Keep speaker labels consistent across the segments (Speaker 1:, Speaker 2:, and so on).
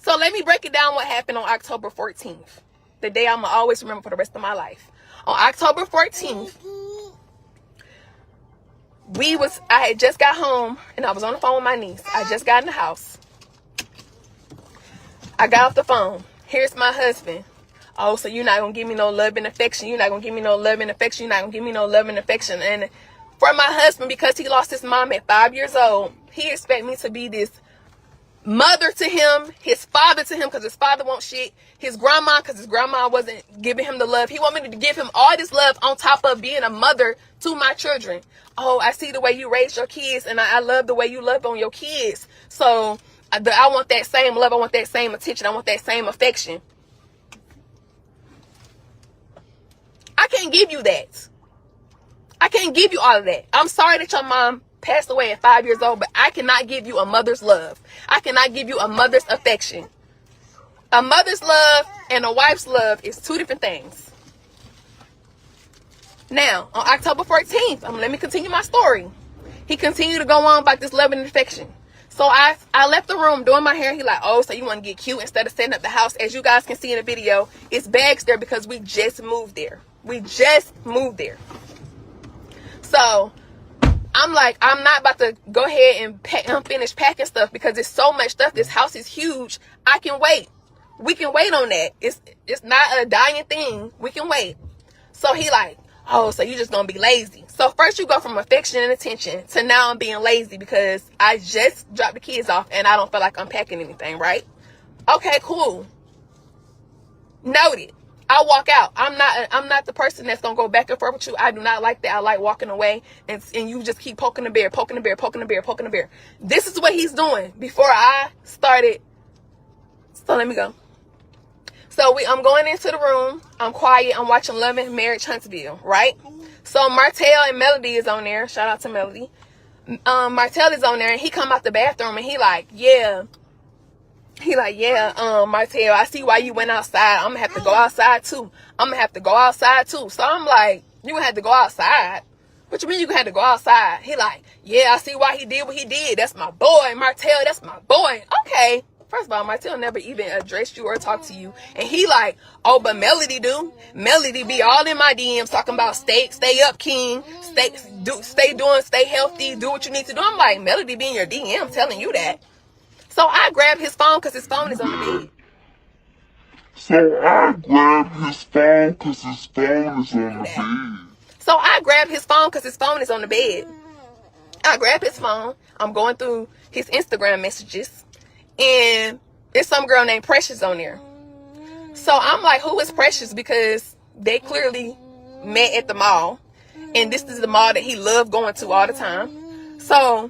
Speaker 1: So let me break it down what happened on October 14th. The day I'm going to always remember for the rest of my life. On October 14th, I had just got home and I was on the phone with my niece. I just got in the house. I got off the phone. Here's my husband. Oh, so you're not going to give me no love and affection. You're not going to give me no love and affection. You're not going to give me no love and affection. And for my husband, because he lost his mom at 5 years old, he expect me to be this mother to him, his father to him, because his father won't shit, his grandma, because his grandma wasn't giving him the love. He want me to give him all this love on top of being a mother to my children. Oh, I see the way you raise your kids, and I love the way you love on your kids. So I want that same love. I want that same attention. I want that same affection. I can't give you that. I can't give you all of that. I'm sorry that your mom passed away at 5 years old, but I cannot give you a mother's love. I cannot give you a mother's affection. A mother's love and a wife's love is two different things. Now, on October 14th, let me continue my story. He continued to go on about this love and affection. So I left the room doing my hair. He like, oh, so you want to get cute instead of setting up the house. As you guys can see in the video, it's bags there because we just moved there. We just moved there. So I'm like, I'm not about to go ahead and finish packing stuff because there's so much stuff. This house is huge. I can wait. We can wait on that. It's not a dying thing. We can wait. So he like, oh, so you just gonna be lazy. So first you go from affection and attention to now I'm being lazy because I just dropped the kids off and I don't feel like unpacking anything, right? Okay, cool. Noted. I walk out. I'm not the person that's gonna go back and forth with you. I do not like that. I like walking away and you just keep poking the bear, poking the bear, poking the bear, poking the bear. This is what he's doing before I started. So let me go. So I'm going into the room. I'm quiet. I'm watching Love and Marriage Huntsville, right? So Martell and Melody is on there. Shout out to Melody. Martell is on there and he come out the bathroom and he like, yeah. He like, yeah, Martell, I see why you went outside. I'm gonna have to go outside too. I'm gonna have to go outside too. So I'm like, you gonna have to go outside? What you mean you gonna have to go outside? He like, yeah, I see why he did what he did. That's my boy, Martell. That's my boy. Okay. First of all, Martell never even addressed you or talked to you. And he like, oh, but Melody do. Melody be all in my DMs talking about stay up, king. Stay healthy. Do what you need to do. I'm like, Melody be in your DM telling you that. So I grab his phone because his phone is on the bed. So I grab his phone because his phone is on the bed. I grab his phone. I'm going through his Instagram messages. And there's some girl named Precious on there. So I'm like, who is Precious? Because they clearly met at the mall. And this is the mall that he loved going to all the time. So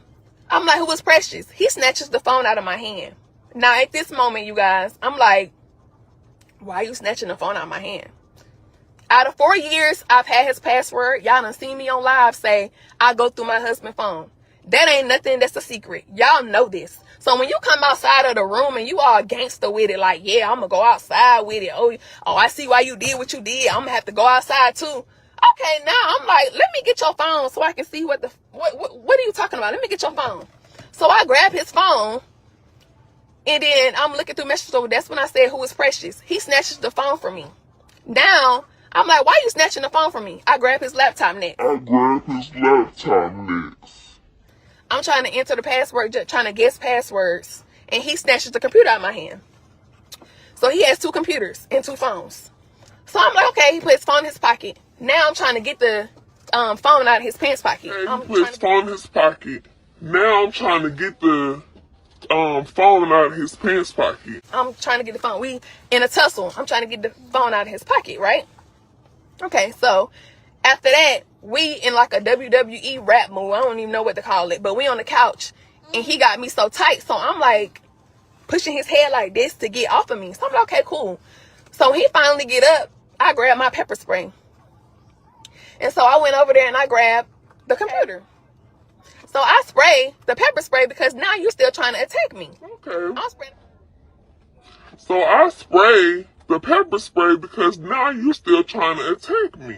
Speaker 1: I'm like, who is Precious? He snatches the phone out of my hand. Now, at this moment, you guys, I'm like, why are you snatching the phone out of my hand? Out of 4 years, I've had his password. Y'all done seen me on live say, I go through my husband's phone. That ain't nothing that's a secret. Y'all know this. So when you come outside of the room and you all gangster with it, like, yeah, I'm going to go outside with it. Oh, I see why you did what you did. I'm going to have to go outside too. Okay, now I'm like, let me get your phone so I can see what are you talking about? Let me get your phone. So I grab his phone and then I'm looking through messages. So that's when I said, who is Precious? He snatches the phone from me. Now I'm like, why are you snatching the phone from me? I grab his laptop next. I'm trying to enter the password, just trying to guess passwords. And he snatches the computer out of my hand. So he has two computers and two phones. So I'm like, okay, he put his phone in his pocket. Now I'm trying to get the phone out of his pants pocket.
Speaker 2: Now I'm trying to get the phone out of his pants pocket.
Speaker 1: I'm trying to get the phone. We in a tussle. I'm trying to get the phone out of his pocket, right? Okay, so after that, we in like a WWE rap move. I don't even know what to call it. But we on the couch and he got me so tight. So I'm like pushing his head like this to get off of me. So I'm like, okay, cool. So he finally get up. I grabbed my pepper spray. And so I went over there and I grabbed the computer. So I spray the pepper spray because now you're still trying to attack me.
Speaker 2: Okay. So I spray the pepper spray because now you're still trying to attack me.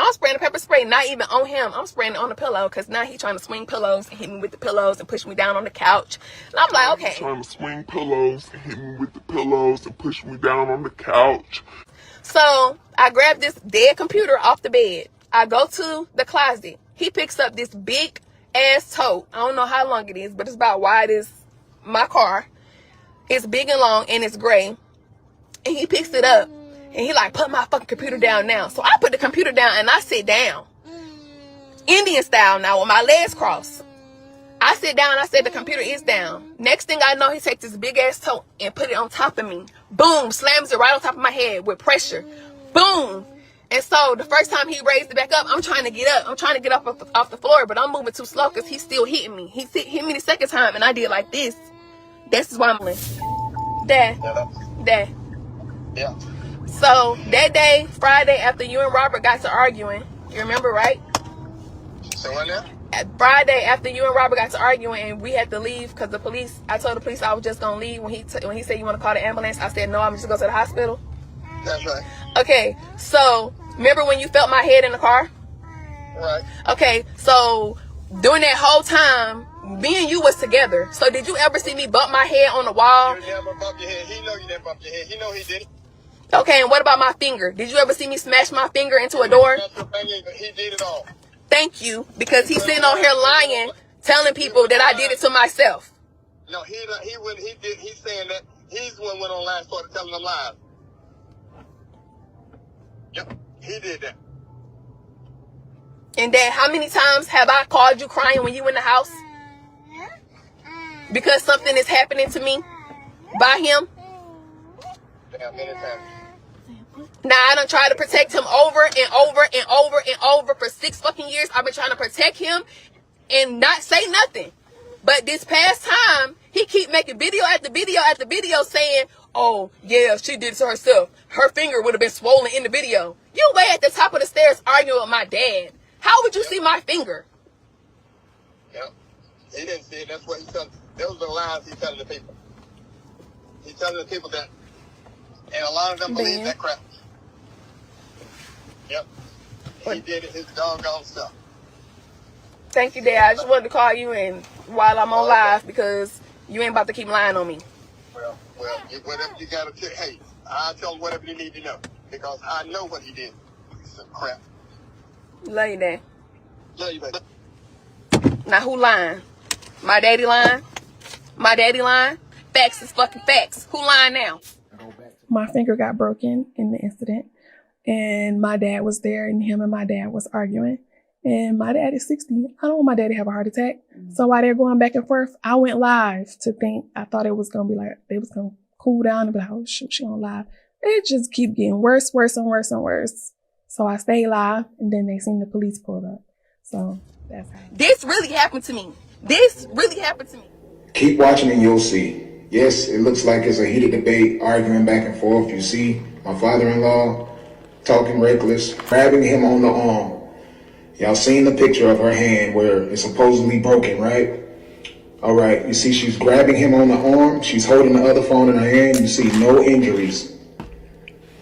Speaker 1: I'm spraying the pepper spray, not even on him. I'm spraying it on the pillow because now he trying to swing pillows and hit me with the pillows and push me down on the couch. And I'm like, okay.
Speaker 2: Trying to swing pillows and hit me with the pillows and push me down on the couch.
Speaker 1: So I grab this dead computer off the bed. I go to the closet. He picks up this big ass tote. I don't know how long it is, but it's about wide as my car. It's big and long and it's gray. And he picks it up and he like, put my fucking computer down now. So I put the computer down and I sit down. Indian style now with my legs crossed. I sit down, I said the computer is down. Next thing I know, he takes this big ass tote and put it on top of me. Boom, slams it right on top of my head with pressure. Boom. And so the first time he raised it back up, I'm trying to get up. I'm trying to get up off the floor, but I'm moving too slow because he's still hitting me. He hit me the second time and I did like this. This is why I'm like, Dad.
Speaker 3: Yeah.
Speaker 1: So that day, Friday, after you and Robert got to arguing, you remember, right?
Speaker 3: So what now?
Speaker 1: Friday, after you and Robert got to arguing and we had to leave because the police, I told the police I was just going to leave when he said, you want to call the ambulance? I said, no, I'm just going to go to the hospital.
Speaker 3: That's right.
Speaker 1: Okay, so remember when you felt my head in the car?
Speaker 3: Right.
Speaker 1: Okay, so during that whole time, me and you was together. So did you ever see me bump my head on the wall?
Speaker 3: You never bumped your head. He know you never bumped your head. He know he did it.
Speaker 1: Okay, and what about my finger? Did you ever see me smash my finger into a door?
Speaker 3: He did it all.
Speaker 1: Thank you, because he's sitting on here lying, telling people that I did it to myself.
Speaker 3: No, he's saying that he's the one went online and started telling them lies. Yep, he did that.
Speaker 1: And then how many times have I called you crying when you in the house? Because something is happening to me by him?
Speaker 3: Damn, many times.
Speaker 1: Now, I done tried to protect him over and over and over and over for 6 fucking years. I've been trying to protect him and not say nothing. But this past time, he keep making video after video after video saying, oh, yeah, she did it to herself. Her finger would have been swollen in the video. You way at the top of the stairs arguing with my dad. How would you see my finger?
Speaker 3: Yep. He didn't see it. That's what he said. Those are the lies he's telling the people. He's telling the people that, and a lot of them believe that crap. Yep. He did it, his doggone stuff.
Speaker 1: Thank you, Dad. I just wanted to call you in while I'm on live because you ain't about to keep lying on me.
Speaker 3: Well, whatever you gotta tell, hey, I'll tell him whatever you need to know because I know what he did. Piece of crap.
Speaker 1: Love you, Dad.
Speaker 3: Love you, baby.
Speaker 1: Now, who lying? My daddy lying? My daddy lying? Facts is fucking facts. Who lying now? My finger got broken in the incident. And my dad was there, and him and my dad was arguing. And my dad is 60. I don't want my dad to have a heart attack. So while they're going back and forth, I went live to think, I thought it was going to be like, they was going to cool down and be like, oh, shoot, she on live. It just keep getting worse and worse. So I stayed live, and then they seen the police pulled up. So that's how. This really happened to me.
Speaker 4: Keep watching and you'll see. Yes, it looks like it's a heated debate, arguing back and forth. You see my father-in-law talking reckless, grabbing him on the arm. Y'all seen the picture of her hand where it's supposedly broken, right? All right, you see she's grabbing him on the arm. She's holding the other phone in her hand. You see no injuries.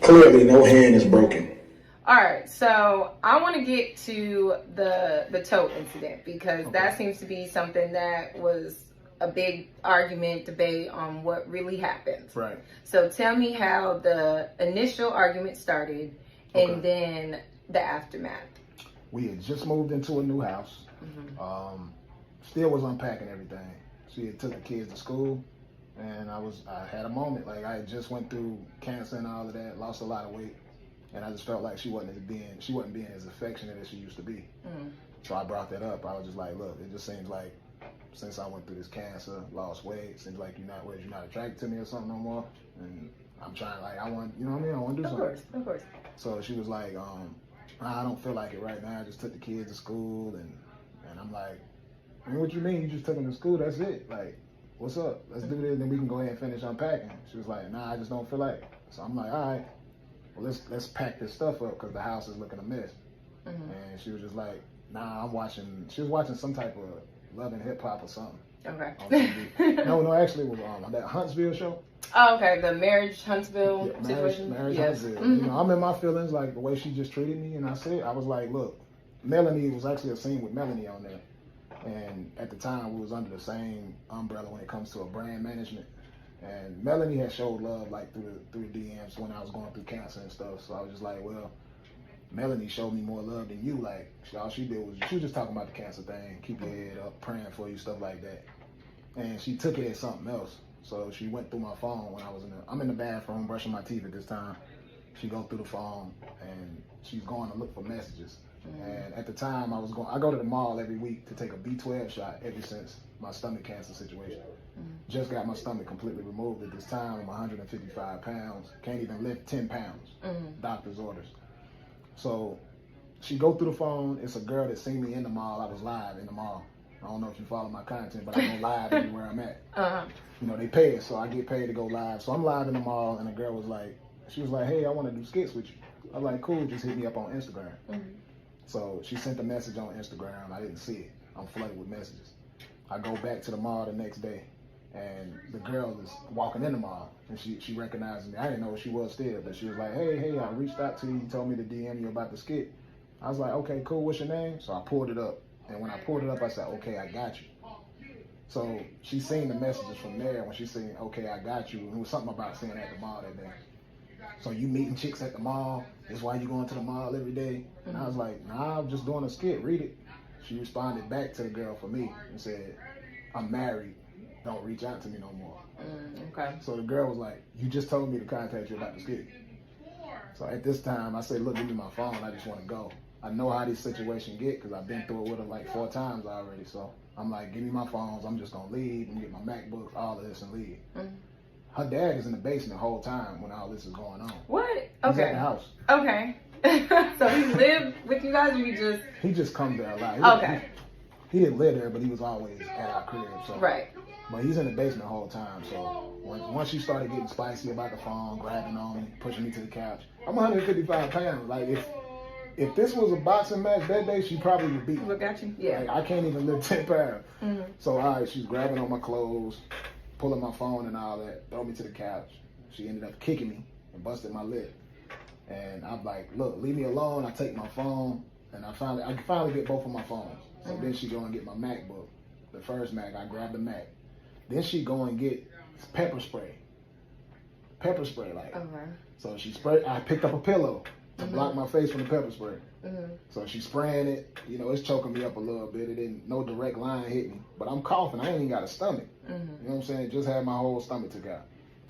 Speaker 4: Clearly, no hand is broken.
Speaker 5: All right, so I want to get to the tote incident because that seems to be something that was a big argument, debate on what really happened.
Speaker 6: Right.
Speaker 5: So tell me how the initial argument started and then the aftermath.
Speaker 6: We had just moved into a new house. Still was unpacking everything. She had took the kids to school, and I had a moment. Like, I had just went through cancer and all of that, lost a lot of weight, and I just felt like she wasn't being as affectionate as she used to be. So I brought that up. I was just like, look, it just seems like since I went through this cancer, lost weight, seems like you're not attracted to me or something no more. And I'm trying, like, I want, you know what I mean? I want to do something.
Speaker 5: Of course.
Speaker 6: So she was like, I don't feel like it right now. I just took the kids to school, and I'm like, I mean, what you mean? You just took them to school? That's it? Like, what's up? Let's do this, then we can go ahead and finish unpacking. She was like, nah, I just don't feel like it. So I'm like, all right, well, let's pack this stuff up because the house is looking a mess. And she was just like, nah, she was watching some type of Love and Hip Hop or something.
Speaker 5: Okay.
Speaker 6: No, actually, it was on that Huntsville show.
Speaker 5: Oh, okay, the marriage Huntsville
Speaker 6: Yeah,
Speaker 5: situation.
Speaker 6: marriage
Speaker 5: Yes.
Speaker 6: Huntsville. You know, I'm in my feelings, like the way she just treated me, and I was like, look, Melanie was actually a scene with Melanie on there. And at the time, we was under the same umbrella when it comes to a brand management. And Melanie had showed love like through the DMs when I was going through cancer and stuff. So I was just like, well, Melanie showed me more love than you. Like, all she did was, she was just talking about the cancer thing, keep your head up, praying for you, stuff like that. And she took it as something else. So she went through my phone when I'm in the bathroom brushing my teeth at this time. She go through the phone and she's going to look for messages. And at the time I go to the mall every week to take a B12 shot ever since my stomach cancer situation. Just got my stomach completely removed at this time. I'm 155 pounds, can't even lift 10 pounds, doctor's orders. So she go through the phone. It's a girl that seen me in the mall. I was live in the mall. I don't know if you follow my content, but I go live everywhere I'm at. You know, they pay us, so I get paid to go live. So I'm live in the mall, and the girl was like, hey, I want to do skits with you. I was like, cool, just hit me up on Instagram. So she sent a message on Instagram. I didn't see it. I'm flooded with messages. I go back to the mall the next day, and the girl is walking in the mall, and she recognized me. I didn't know who she was still, but she was like, hey, I reached out to you. You told me to DM you about the skit. I was like, okay, cool, what's your name? So I pulled it up, and when I pulled it up, I said, okay, I got you. So she seen the messages from there. When she seen, okay, I got you, and it was something about seeing at the mall that day. So you meeting chicks at the mall, that's why you going to the mall every day? And I was like, nah, I'm just doing a skit, read it. She responded back to the girl for me and said, I'm married, don't reach out to me no more.
Speaker 5: Okay.
Speaker 6: So the girl was like, you just told me to contact you about the skit. So at this time, I said, look, give me my phone, I just want to go. I know how this situation get because I've been through it with her like 4 times already. So I'm like, give me my phones, I'm just going to leave and get my MacBook, all of this and leave. Her dad is in the basement the whole time when all this is going on.
Speaker 5: What?
Speaker 6: He's
Speaker 5: Okay.
Speaker 6: at the house.
Speaker 5: Okay. So he lived with you guys, or
Speaker 6: He just comes there a lot.
Speaker 5: Okay.
Speaker 6: He didn't live there, but he was always at our crib. So.
Speaker 5: Right.
Speaker 6: But he's in the basement the whole time. So once she started getting spicy about the phone, grabbing on me, pushing me to the couch, I'm 155 pounds. Like if this was a boxing match that day, she probably would beat me.
Speaker 5: Look at you. Yeah.
Speaker 6: Like, I can't even lift 10 pounds. So all right, she's grabbing on my clothes, pulling my phone and all that, throw me to the couch. She ended up kicking me and busted my lip. And I'm like, look, leave me alone. I take my phone, and I finally get both of my phones. So then she go and get my MacBook, the first Mac. I grab the Mac. Then she go and get pepper spray. Like.
Speaker 5: Okay.
Speaker 6: So she sprayed. I picked up a pillow to block my face from the pepper spray. So she's spraying it. You know, it's choking me up a little bit. It didn't, no direct line hit me, but I'm coughing. I ain't even got a stomach. You know what I'm saying? Just had my whole stomach took out.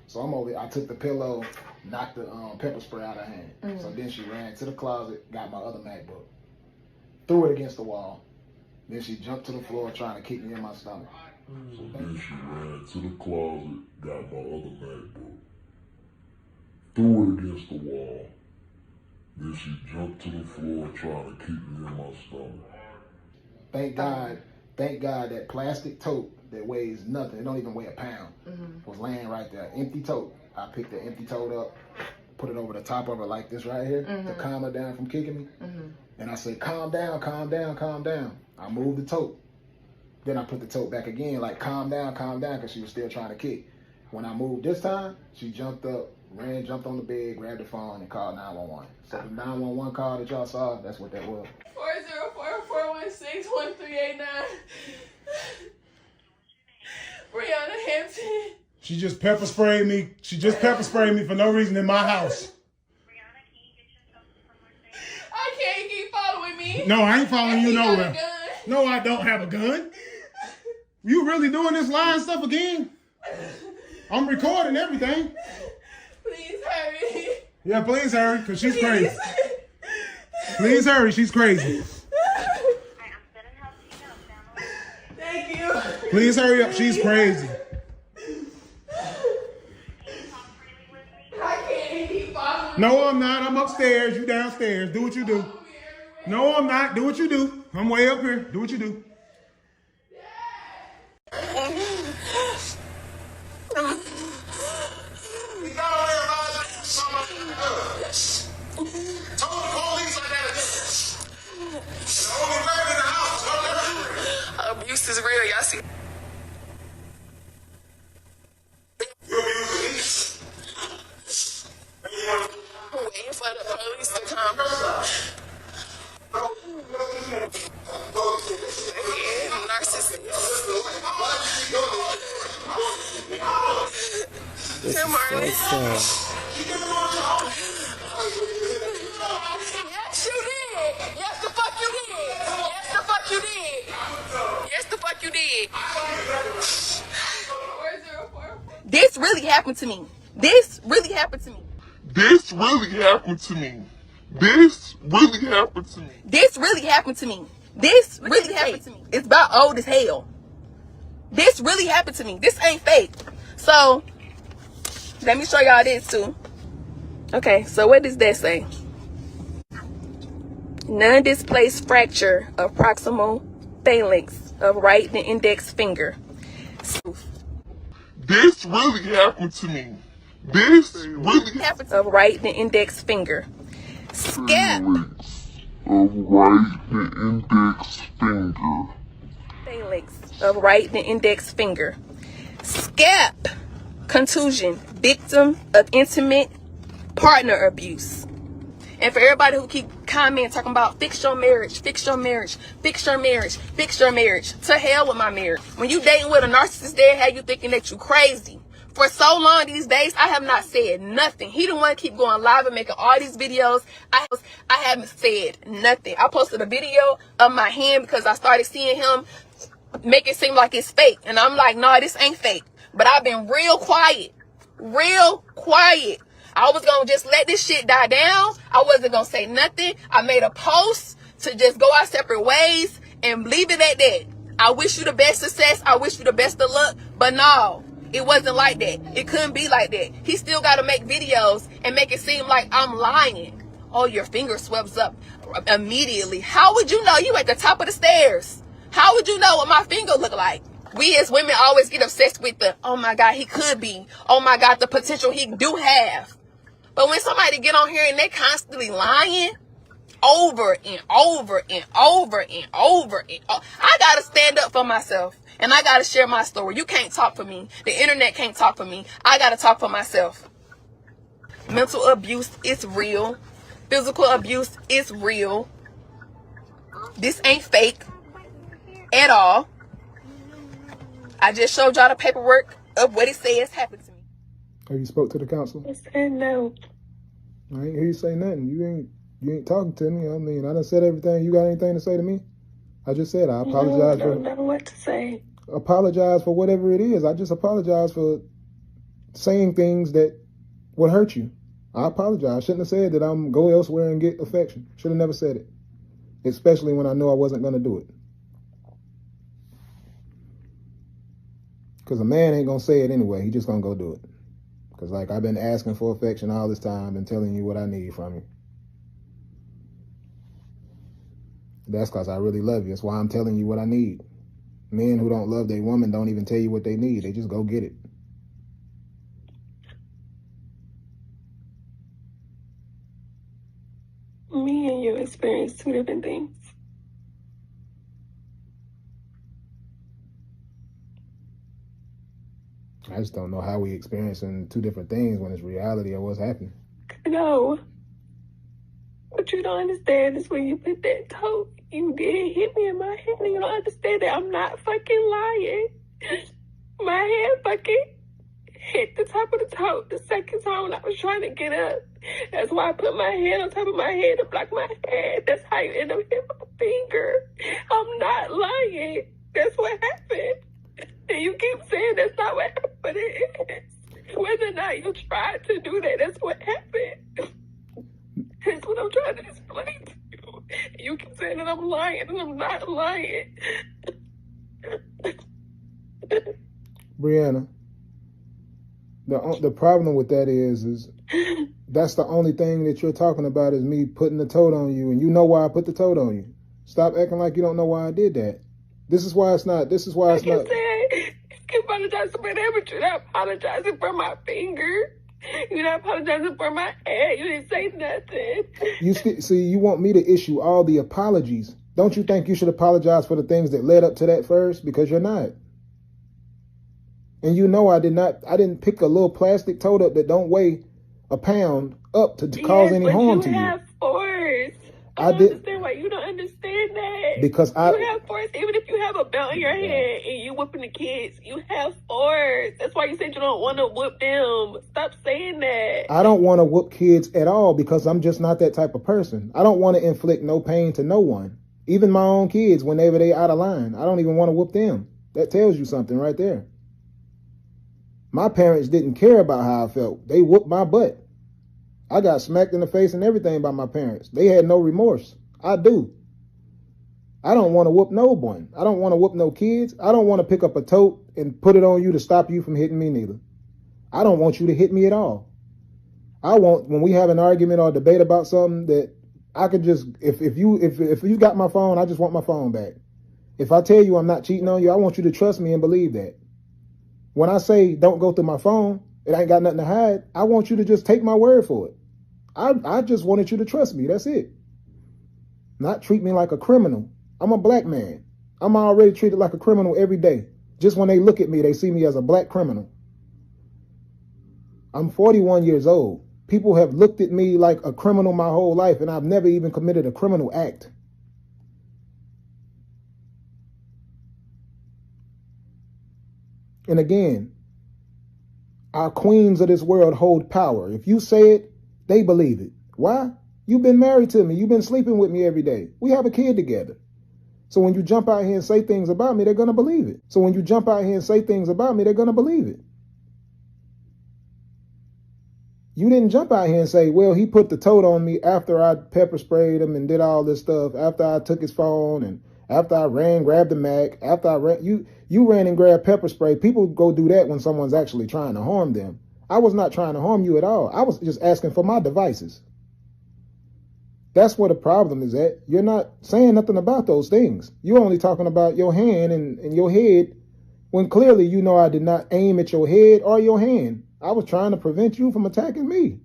Speaker 6: So I'm over. I took the pillow, knocked the pepper spray out of her hand. So then she ran to the closet, got my other MacBook, threw it against the wall. Then she jumped to the floor trying to kick me in my stomach.
Speaker 2: So then she ran to the closet, got my other MacBook, threw it against the wall. Then she jumped to the floor trying to kick me in my stomach.
Speaker 6: Thank God that plastic tote that weighs nothing, it don't even weigh a pound, was laying right there. Empty tote. I picked the empty tote up, put it over the top of her like this right here to calm her down from kicking me. And I said, calm down, calm down, calm down. I moved the tote. Then I put the tote back again, like calm down, because she was still trying to kick. When I moved this time, she jumped up, jumped on the bed, grabbed the phone, and called 911. So the 911 call that y'all saw, that's what that was.
Speaker 1: 404-416-1389. Briana Hampton.
Speaker 7: She just pepper sprayed me. She just pepper sprayed me for no reason in my house.
Speaker 1: I can't keep following me.
Speaker 7: No, I ain't following you
Speaker 1: got a
Speaker 7: nowhere.
Speaker 1: gun.
Speaker 7: No, I don't have a gun. You really doing this lying stuff again? I'm recording everything.
Speaker 1: Please hurry.
Speaker 7: Yeah, please hurry, because she's crazy. Please hurry, she's crazy.
Speaker 1: Thank you.
Speaker 7: Please hurry up, she's crazy.
Speaker 1: I can't keep following me.
Speaker 7: No, I'm not. I'm upstairs. You downstairs. Do what you do. No, I'm not. Do what you do. I'm way up here. Do what you do.
Speaker 1: Abuse is real, y'all see.
Speaker 2: You abusing me?
Speaker 8: so sad.
Speaker 1: Yes, you did. Yes, the fuck you did. Yes, the fuck you did. Yes, the fuck you did. This really happened to me. This really happened to me.
Speaker 2: This really happened to me. This really happened to me.
Speaker 1: This really happened to me. This really happened to me. It's about old as hell. This really happened to me. This ain't fake. So, let me show y'all this too. Okay, so what does that say? Non-displaced fracture of proximal phalanx of right and index finger.
Speaker 2: This really happened to me. This really
Speaker 1: Happened of right and index finger. Scap.
Speaker 2: of right and index finger.
Speaker 1: Phalanx of right and index finger. Scap. Contusion. Victim of intimate partner abuse. And for everybody who keep commenting talking about fix your marriage, fix your marriage, fix your marriage, fix your marriage. To hell with my marriage. When you dating with a narcissist, they have you thinking that you crazy. For so long these days, I have not said nothing. He the one keep going live and making all these videos. I haven't said nothing. I posted a video of my hand because I started seeing him make it seem like it's fake. And I'm like, no, this ain't fake. But I've been real quiet. Real quiet. I was going to just let this shit die down. I wasn't going to say nothing. I made a post to just go our separate ways and leave it at that. I wish you the best success. I wish you the best of luck. But no, it wasn't like that. It couldn't be like that. He still got to make videos and make it seem like I'm lying. Oh, your finger swells up immediately. How would you know? You at the top of the stairs. How would you know what my finger look like? We as women always get obsessed with the, oh my God, he could be. Oh my God, the potential he do have. But when somebody get on here and they constantly lying over and over and over and over and over, I got to stand up for myself and I got to share my story. You can't talk for me. The internet can't talk for me. I got to talk for myself. Mental abuse is real. Physical abuse is real. This ain't fake at all. I just showed y'all the paperwork of what it says happened to me.
Speaker 6: Have you spoke to the counselor?
Speaker 1: I said no.
Speaker 6: I ain't hear you say nothing. You ain't talking to me. I mean, I done said everything. You got anything to say to me? I just said I apologize
Speaker 1: I don't know what to say.
Speaker 6: Apologize for whatever it is. I just apologize for saying things that would hurt you. I apologize. I shouldn't have said that I'm go elsewhere and get affection. Should have never said it. Especially when I knew I wasn't going to do it. Because a man ain't going to say it anyway. He just going to go do it. Because, like, I've been asking for affection all this time and telling you what I need from you. That's because I really love you. That's why I'm telling you what I need. Men who don't love their woman don't even tell you what they need. They just go get it.
Speaker 1: Me and you experience two different things.
Speaker 6: I just don't know how we experiencing two different things when it's reality of what's happening.
Speaker 1: No. What you don't understand is when you put that toe, you did hit me in my head, and you don't understand that I'm not fucking lying. My head fucking hit the top of the toe the second time when I was trying to get up. That's why I put my hand on top of my head to block my head. That's how you end up hitting my finger. I'm not lying. That's what happened. And you keep saying that's not what happened, but it is. Whether or not you tried to do that, that's what happened. That's what I'm trying to explain to you. You keep saying that I'm lying, and I'm not lying.
Speaker 6: Briana, the problem with that is that's the only thing that you're talking about is me putting the toad on you, and you know why I put the toad on you. Stop acting like you don't know why I did that. This is why it's not.
Speaker 1: You apologizing for that, but you're not apologizing for my finger. You're not apologizing for my head. You didn't say nothing.
Speaker 6: See, you want me to issue all the apologies. Don't you think you should apologize for the things that led up to that first? Because you're not. And you know I didn't pick a little plastic toad up that don't weigh a pound up to cause any harm to you.
Speaker 1: You have force.
Speaker 6: I did.
Speaker 1: Understand why you don't understand that.
Speaker 6: Because
Speaker 1: you have force. Even if you have a belt in your hand and you whipping the kids. You have spores. That's why you said you don't want to whip them. Stop saying that.
Speaker 6: I don't want to whoop kids at all because I'm just not that type of person. I don't want to inflict no pain to no one. Even my own kids, whenever they out of line, I don't even want to whoop them. That tells you something right there. My parents didn't care about how I felt. They whooped my butt. I got smacked in the face and everything by my parents. They had no remorse. I do. I don't want to whoop no one. I don't want to whoop no kids. I don't want to pick up a tote and put it on you to stop you from hitting me neither. I don't want you to hit me at all. I want, when we have an argument or debate about something, that I could just, if you got my phone, I just want my phone back. If I tell you I'm not cheating on you, I want you to trust me and believe that. When I say don't go through my phone, it ain't got nothing to hide, I want you to just take my word for it. I just wanted you to trust me. That's it. Not treat me like a criminal. I'm a black man. I'm already treated like a criminal every day. Just when they look at me, they see me as a black criminal. I'm 41 years old. People have looked at me like a criminal my whole life, and I've never even committed a criminal act. And again, our queens of this world hold power. If you say it, they believe it. Why? You've been married to me. You've been sleeping with me every day. We have a kid together. So when you jump out here and say things about me, they're going to believe it. So when you jump out here and say things about me, they're going to believe it. You didn't jump out here and say, well, he put the tote on me after I pepper sprayed him and did all this stuff, after I took his phone and after I grabbed the Mac, after I ran, you ran and grabbed pepper spray. People go do that when someone's actually trying to harm them. I was not trying to harm you at all. I was just asking for my devices. That's where the problem is at. You're not saying nothing about those things. You're only talking about your hand and your head, when clearly you know I did not aim at your head or your hand. I was trying to prevent you from attacking me.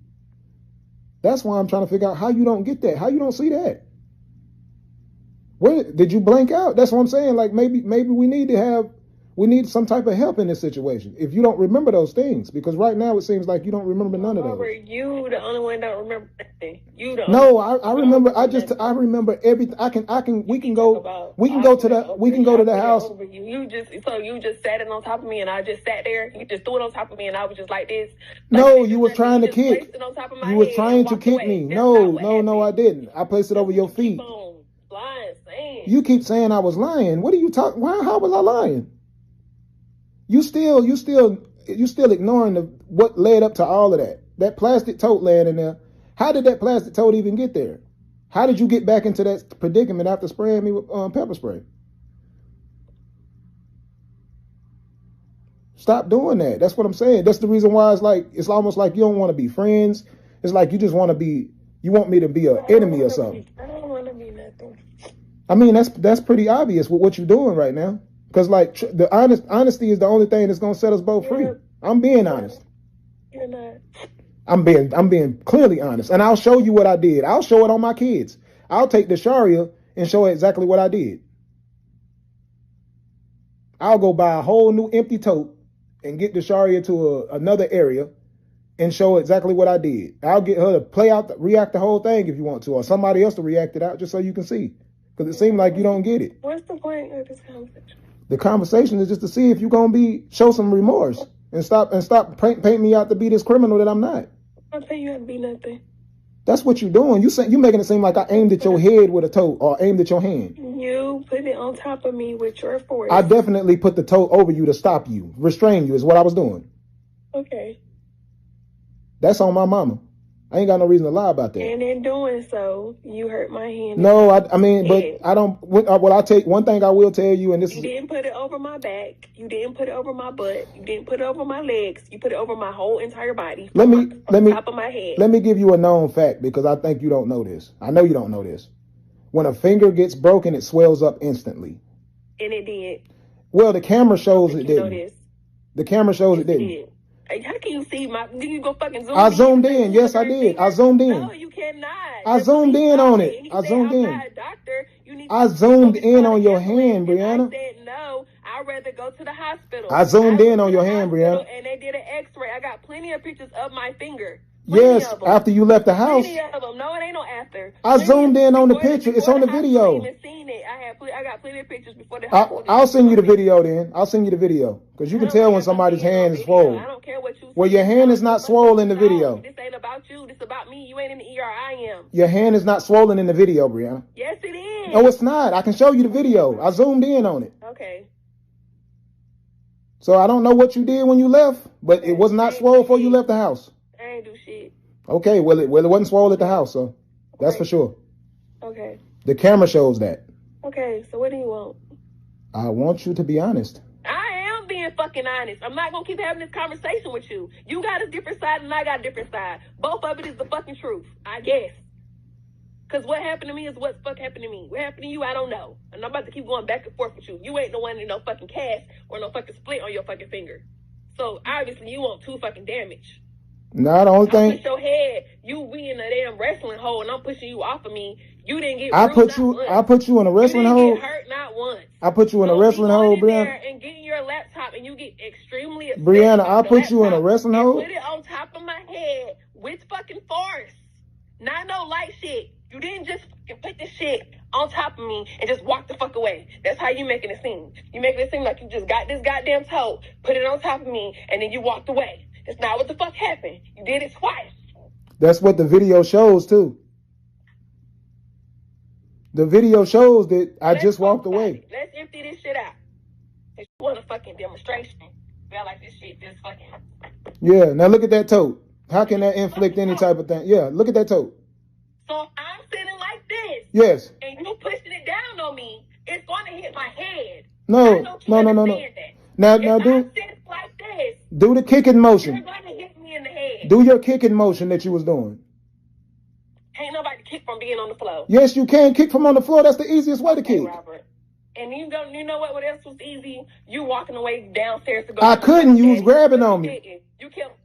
Speaker 6: That's why I'm trying to figure out how you don't get that, how you don't see that. Where did you blank out? That's what I'm saying. Like maybe we need some type of help in this situation. If you don't remember those things, because right now it seems like you don't remember none of those.
Speaker 1: You the only one that don't remember anything. You don't.
Speaker 6: No, I remember. I remember everything. We can go to the house.
Speaker 1: You just sat it on top of me, and I just sat there. You just threw it on top of me, and I was just like this.
Speaker 6: No, you were trying to kick. You were trying to kick me. No, I didn't. I placed it over your feet. You keep saying I was lying. What are you talking? How was I lying? You still ignoring what led up to all of that. That plastic tote laying in there. How did that plastic tote even get there? How did you get back into that predicament after spraying me with pepper spray? Stop doing that. That's what I'm saying. That's the reason why it's almost like you don't want to be friends. It's like you just want me to be an enemy or something.
Speaker 1: I don't want to be nothing.
Speaker 6: I mean, that's pretty obvious with what you're doing right now. Because like the honesty is the only thing that's gonna set us both free. I'm being honest.
Speaker 1: You're not.
Speaker 6: I'm being clearly honest, and I'll show you what I did. I'll show it on my kids. I'll take the Sharia and show exactly what I did. I'll go buy a whole new empty tote and get the Sharia to another area and show exactly what I did. I'll get her to react the whole thing if you want to, or somebody else to react it out just so you can see. Because it seems like you don't get it.
Speaker 1: What's the point of this conversation?
Speaker 6: The conversation is just to see if you're gonna show some remorse and stop painting me out to be this criminal that I'm not.
Speaker 1: I'll tell you how to be nothing.
Speaker 6: That's what you're doing. You making it seem like I aimed at your head with a tote or aimed at your hand.
Speaker 1: You put it on top of me with your force.
Speaker 6: I definitely put the tote over you to stop you, restrain you is what I was doing.
Speaker 1: Okay.
Speaker 6: That's on my mama. I ain't got no reason to lie about that.
Speaker 1: And in doing so, you hurt my hand.
Speaker 6: No, I mean, but I don't. Well, I'll take one thing I will tell you, and this
Speaker 1: you didn't put it over my back. You didn't put it over my butt. You didn't put it over my legs. You put it over my whole entire body. Top of my head.
Speaker 6: Let me give you a known fact because I think you don't know this. I know you don't know this. When a finger gets broken, it swells up instantly.
Speaker 1: And it did.
Speaker 6: Well, the camera shows it didn't. The camera shows it didn't.
Speaker 1: How can you see my? Did you go fucking zoom?
Speaker 6: I zoomed in. Yes, I did. I zoomed in.
Speaker 1: No, you cannot.
Speaker 6: I zoomed in on it. I zoomed in.
Speaker 1: I'm not a doctor.
Speaker 6: I zoomed in on your hand, Briana.
Speaker 1: I said no. I'd rather go to the hospital.
Speaker 6: I zoomed in on your hand, Briana.
Speaker 1: And they did an X-ray. I got plenty of pictures of my finger. Plenty
Speaker 6: Yes,
Speaker 1: of 'em.
Speaker 6: after you left the house.
Speaker 1: Plenty of them. No, it ain't no after.
Speaker 6: I zoomed in on the
Speaker 1: Before
Speaker 6: picture. It's on the
Speaker 1: house,
Speaker 6: video.
Speaker 1: you even seen it. I got plenty of pictures before the house.
Speaker 6: I'll send you the video then. I'll send you the video. Because you can tell when somebody's hand is swollen.
Speaker 1: I don't care what you
Speaker 6: Well, your hand is not swollen in the video.
Speaker 1: This ain't about you. This about me. You ain't in the ER. I am.
Speaker 6: Your hand is not swollen in the video, Briana.
Speaker 1: Yes, it is.
Speaker 6: No, it's not. I can show you the video. I zoomed in on it.
Speaker 1: Okay.
Speaker 6: So I don't know what you did when you left, but it was not swollen before you left the house.
Speaker 1: I ain't do shit.
Speaker 6: Okay, well, it wasn't swollen at the house, so that's for sure.
Speaker 1: Okay.
Speaker 6: The camera shows that.
Speaker 1: Okay, so what do you want?
Speaker 6: I want you to be honest.
Speaker 1: I am being fucking honest. I'm not gonna keep having this conversation with you. You got a different side and I got a different side. Both of it is the fucking truth, I guess. Cause what happened to me is what the fuck happened to me. What happened to you, I don't know. And I'm about to keep going back and forth with you. You ain't the one in no fucking cast or no fucking split on your fucking finger. So obviously you want two fucking damage.
Speaker 6: Nah, the only
Speaker 1: I
Speaker 6: thing
Speaker 1: push your head. You be in a damn wrestling hole and I'm pushing you off of me. You didn't get
Speaker 6: I
Speaker 1: bruised
Speaker 6: put you in a
Speaker 1: you
Speaker 6: wrestling
Speaker 1: didn't
Speaker 6: hole.
Speaker 1: get hurt not once.
Speaker 6: I put you in a wrestling hole,
Speaker 1: Brianna.
Speaker 6: Briana.
Speaker 1: And getting your laptop and you get extremely upset
Speaker 6: Brianna,
Speaker 1: about
Speaker 6: I
Speaker 1: the
Speaker 6: put you in a
Speaker 1: laptop
Speaker 6: wrestling
Speaker 1: and
Speaker 6: hole.
Speaker 1: put it on top of my head with fucking force. Not no light shit. You didn't just fucking put this shit on top of me and just walk the fuck away. That's how you making it seem. You making it seem like you just got this goddamn toe, put it on top of me, and then you walked away. That's not what the fuck happened. You did it twice.
Speaker 6: That's what the video shows too. The video shows that I just walked away.
Speaker 1: Let's empty this shit out. If you want a fucking demonstration, feel like this shit just fucking.
Speaker 6: Yeah, now look at that tote. How can that inflict any type of thing? Yeah, look at that tote.
Speaker 1: So if I'm sitting like this,
Speaker 6: Yes.
Speaker 1: and you pushing it down on me, it's going to hit my head.
Speaker 6: No,
Speaker 1: I don't
Speaker 6: no.
Speaker 1: understand that.
Speaker 6: Now
Speaker 1: If
Speaker 6: do
Speaker 1: I'm sitting like this,
Speaker 6: do the kicking
Speaker 1: you're
Speaker 6: motion.
Speaker 1: going to hit me in the head.
Speaker 6: Do your kicking motion that you was doing.
Speaker 1: Ain't nobody kick from being on the floor.
Speaker 6: Yes, you can kick from on the floor. That's the easiest way to
Speaker 1: Hey,
Speaker 6: kick.
Speaker 1: Robert. And you know what else was easy? You walking away downstairs to go.
Speaker 6: I
Speaker 1: to the
Speaker 6: couldn't. You was
Speaker 1: bed.
Speaker 6: grabbing
Speaker 1: But
Speaker 6: on
Speaker 1: you
Speaker 6: me.
Speaker 1: didn't. You kept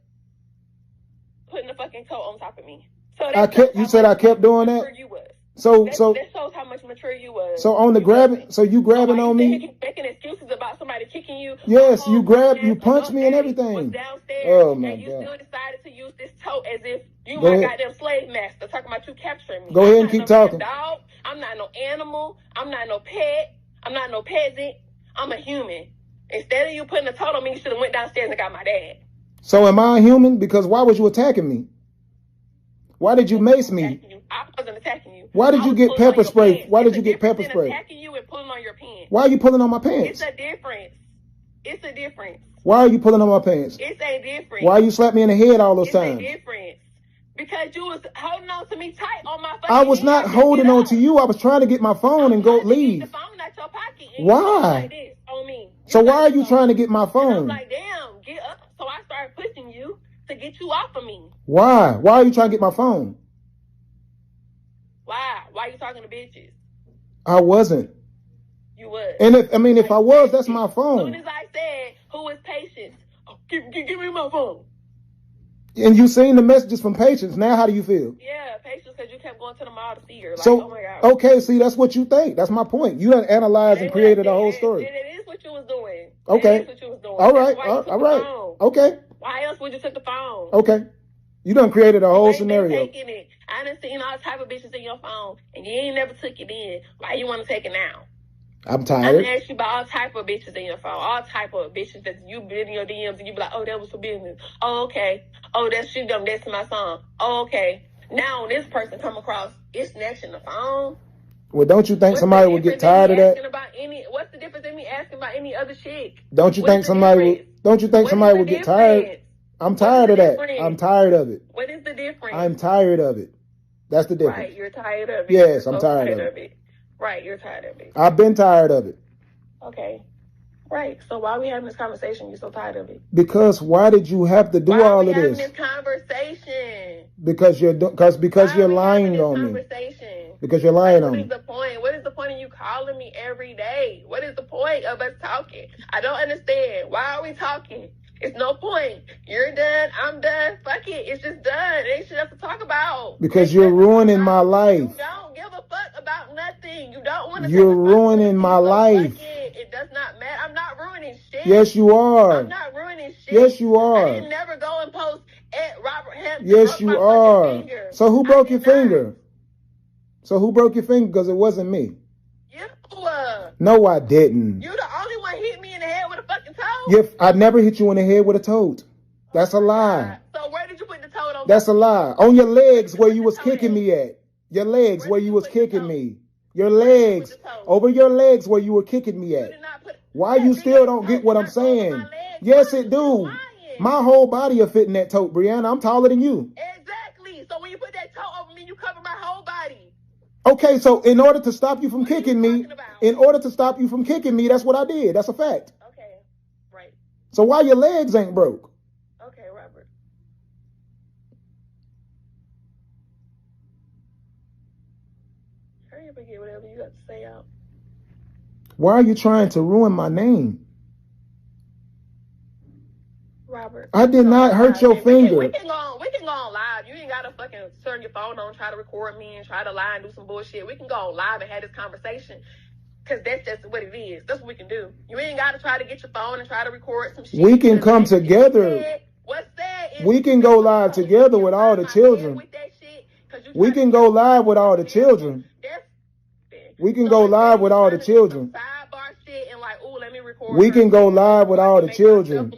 Speaker 1: putting the fucking toe on top of me. So
Speaker 6: You said I kept doing that.
Speaker 1: You was.
Speaker 6: So
Speaker 1: That shows how much mature you was.
Speaker 6: so on the grabbing. So you grabbing
Speaker 1: why
Speaker 6: on
Speaker 1: you
Speaker 6: me.
Speaker 1: keep making excuses about somebody kicking you.
Speaker 6: Yes, you
Speaker 1: grabbed,
Speaker 6: you punched me and everything.
Speaker 1: Was downstairs,
Speaker 6: Oh my
Speaker 1: and you
Speaker 6: God.
Speaker 1: still decided to use this toe as if you
Speaker 6: Go
Speaker 1: my
Speaker 6: ahead.
Speaker 1: goddamn slave master. Talking about you capturing me.
Speaker 6: Go ahead
Speaker 1: I'm
Speaker 6: and
Speaker 1: not
Speaker 6: keep
Speaker 1: no
Speaker 6: talking.
Speaker 1: Dog. I'm not no animal. I'm not no pet. I'm not no peasant. I'm a human. Instead of you putting a toe on me, you should have went downstairs and got my dad.
Speaker 6: So am I a human? Because why was you attacking me? Why did you mace me?
Speaker 1: I wasn't attacking you.
Speaker 6: Why did
Speaker 1: I
Speaker 6: you
Speaker 1: was
Speaker 6: get
Speaker 1: pulling on
Speaker 6: pepper
Speaker 1: your
Speaker 6: spray?
Speaker 1: pants.
Speaker 6: Why did
Speaker 1: It's
Speaker 6: you
Speaker 1: a
Speaker 6: get pepper
Speaker 1: difference in
Speaker 6: spray?
Speaker 1: attacking you and pulling on your pants.
Speaker 6: Why are you pulling on my
Speaker 1: It's
Speaker 6: pants?
Speaker 1: a difference. It's a difference.
Speaker 6: Why are you pulling on my pants?
Speaker 1: It's a difference.
Speaker 6: Why you slap me in the head all those
Speaker 1: It's a
Speaker 6: times?
Speaker 1: difference. Because you was holding on to me tight on my fucking
Speaker 6: I was not
Speaker 1: hand.
Speaker 6: holding
Speaker 1: Get
Speaker 6: on
Speaker 1: up.
Speaker 6: to you. I was trying to get my phone and go
Speaker 1: I'm trying to get
Speaker 6: leave.
Speaker 1: the phone out your pocket and
Speaker 6: Why?
Speaker 1: you go like this on me.
Speaker 6: So
Speaker 1: You're
Speaker 6: why are
Speaker 1: like,
Speaker 6: you trying to get my
Speaker 1: And I'm
Speaker 6: phone?
Speaker 1: like, damn, get up. So I started pushing you to get you off of me.
Speaker 6: Why? Why are you trying to get my phone?
Speaker 1: Why? Why you talking to bitches?
Speaker 6: I wasn't.
Speaker 1: You was.
Speaker 6: And if I was, that's my
Speaker 1: As
Speaker 6: phone.
Speaker 1: soon as I said, who is Patience? Oh, give me my phone.
Speaker 6: And you seen the messages from Patience. Now how do you feel?
Speaker 1: Yeah, Patience, because you kept going to the mall to see her. Like,
Speaker 6: So,
Speaker 1: oh my God.
Speaker 6: okay, see, that's what you think. That's my point. You done analyzed and created a whole story.
Speaker 1: It is what you was doing.
Speaker 6: Okay.
Speaker 1: It is what you was doing.
Speaker 6: All right,
Speaker 1: That's why you took
Speaker 6: all
Speaker 1: the
Speaker 6: right.
Speaker 1: phone.
Speaker 6: Okay,
Speaker 1: Why else would you take the phone?
Speaker 6: okay. You done created a
Speaker 1: You
Speaker 6: whole
Speaker 1: ain't been
Speaker 6: scenario.
Speaker 1: taking it. I done seen all type of bitches in your phone, and you ain't never took it in. Why you want to take it now?
Speaker 6: I'm
Speaker 1: I
Speaker 6: tired.
Speaker 1: done asked you about all type of bitches in your phone, all type of bitches that you been in your DMs, and you be like, oh, that was for business. Oh, okay. Oh, that she done this to my song. Oh, okay. Now when this person come across, it's snatching the phone.
Speaker 6: Well, don't you think
Speaker 1: What's
Speaker 6: somebody
Speaker 1: the
Speaker 6: would get
Speaker 1: difference in
Speaker 6: tired of
Speaker 1: me
Speaker 6: that?
Speaker 1: asking about what's the difference in me asking about any other chick?
Speaker 6: Don't you
Speaker 1: What
Speaker 6: think
Speaker 1: is the
Speaker 6: somebody
Speaker 1: difference?
Speaker 6: would? Don't you think
Speaker 1: What
Speaker 6: somebody
Speaker 1: is
Speaker 6: would
Speaker 1: the
Speaker 6: get tired?
Speaker 1: difference?
Speaker 6: I'm
Speaker 1: What
Speaker 6: tired
Speaker 1: is
Speaker 6: of
Speaker 1: the
Speaker 6: that.
Speaker 1: difference?
Speaker 6: I'm tired of it.
Speaker 1: What is the difference?
Speaker 6: I'm tired of it. That's the difference.
Speaker 1: Right, you're tired of it.
Speaker 6: Yes,
Speaker 1: You're
Speaker 6: I'm
Speaker 1: so
Speaker 6: tired of
Speaker 1: it. Right, you're tired of it.
Speaker 6: I've been tired of it.
Speaker 1: Okay. Right. So why are we having this conversation? You're so tired of it.
Speaker 6: Because why did you have to do
Speaker 1: Why are
Speaker 6: all
Speaker 1: we
Speaker 6: of
Speaker 1: having
Speaker 6: this?
Speaker 1: this conversation?
Speaker 6: Because you're
Speaker 1: Why
Speaker 6: you're
Speaker 1: are we
Speaker 6: lying
Speaker 1: having this
Speaker 6: on me.
Speaker 1: conversation?
Speaker 6: Because you're lying on
Speaker 1: What
Speaker 6: me.
Speaker 1: is the point? What is the point of you calling me every day? What is the point of us talking? I don't understand. Why are we talking? It's no point. You're done. I'm done. Fuck it. It's just done. It ain't shit else to talk about.
Speaker 6: Because you're ruining my life.
Speaker 1: You don't give a fuck about nothing. You don't want to.
Speaker 6: You're ruining my life.
Speaker 1: It does not matter. I'm not ruining shit.
Speaker 6: Yes, you are.
Speaker 1: I'm not ruining shit.
Speaker 6: Yes, you are.
Speaker 1: I didn't never go and post at Robert
Speaker 3: have to
Speaker 6: Yes,
Speaker 3: broke
Speaker 6: you
Speaker 3: my
Speaker 6: are.
Speaker 3: fucking finger.
Speaker 6: So who
Speaker 3: I
Speaker 6: broke
Speaker 3: did
Speaker 6: your
Speaker 3: not.
Speaker 6: finger? So who broke your finger? Because it wasn't me.
Speaker 3: You,
Speaker 6: No, I didn't.
Speaker 3: you the only one hit me in the head with a fucking toad.
Speaker 6: Yep, I never hit you in the head with a toad. That's a lie.
Speaker 3: So where did you put the toad on?
Speaker 6: That's a lie. On your legs where you was kicking me at. Your legs where you was kicking me. Your legs. Over your legs where you were kicking me at. Why you still don't get what I'm saying? Yes, it do. My whole body will fit in that tote, Briana. I'm taller than you.
Speaker 3: Exactly. So when you put that toad over me, you cover my whole body.
Speaker 6: Okay, so in order to stop you from
Speaker 3: What are you
Speaker 6: kicking me,
Speaker 3: talking about?
Speaker 6: in order to stop you from kicking me, that's what I did. That's a fact.
Speaker 3: Okay. Right.
Speaker 6: So why your legs ain't broke?
Speaker 3: Okay, Robert. Hurry up and get whatever you got to say out.
Speaker 6: Why are you trying to ruin my name?
Speaker 3: Robert.
Speaker 6: I did not hurt your finger.
Speaker 3: We can go on live. You ain't gotta fucking turn your phone on, try to record me and try to lie and do some bullshit. We can go on live and have this conversation. Cause that's just what it is. That's what we can do. You ain't gotta try to get your phone and try to record some shit.
Speaker 6: We can come together.
Speaker 3: What's that?
Speaker 6: We can go live together with all the children. We can go live with all the children. We can go live with all the children.
Speaker 3: Sidebar shit and like, ooh, let me record.
Speaker 6: We can go live with all the children.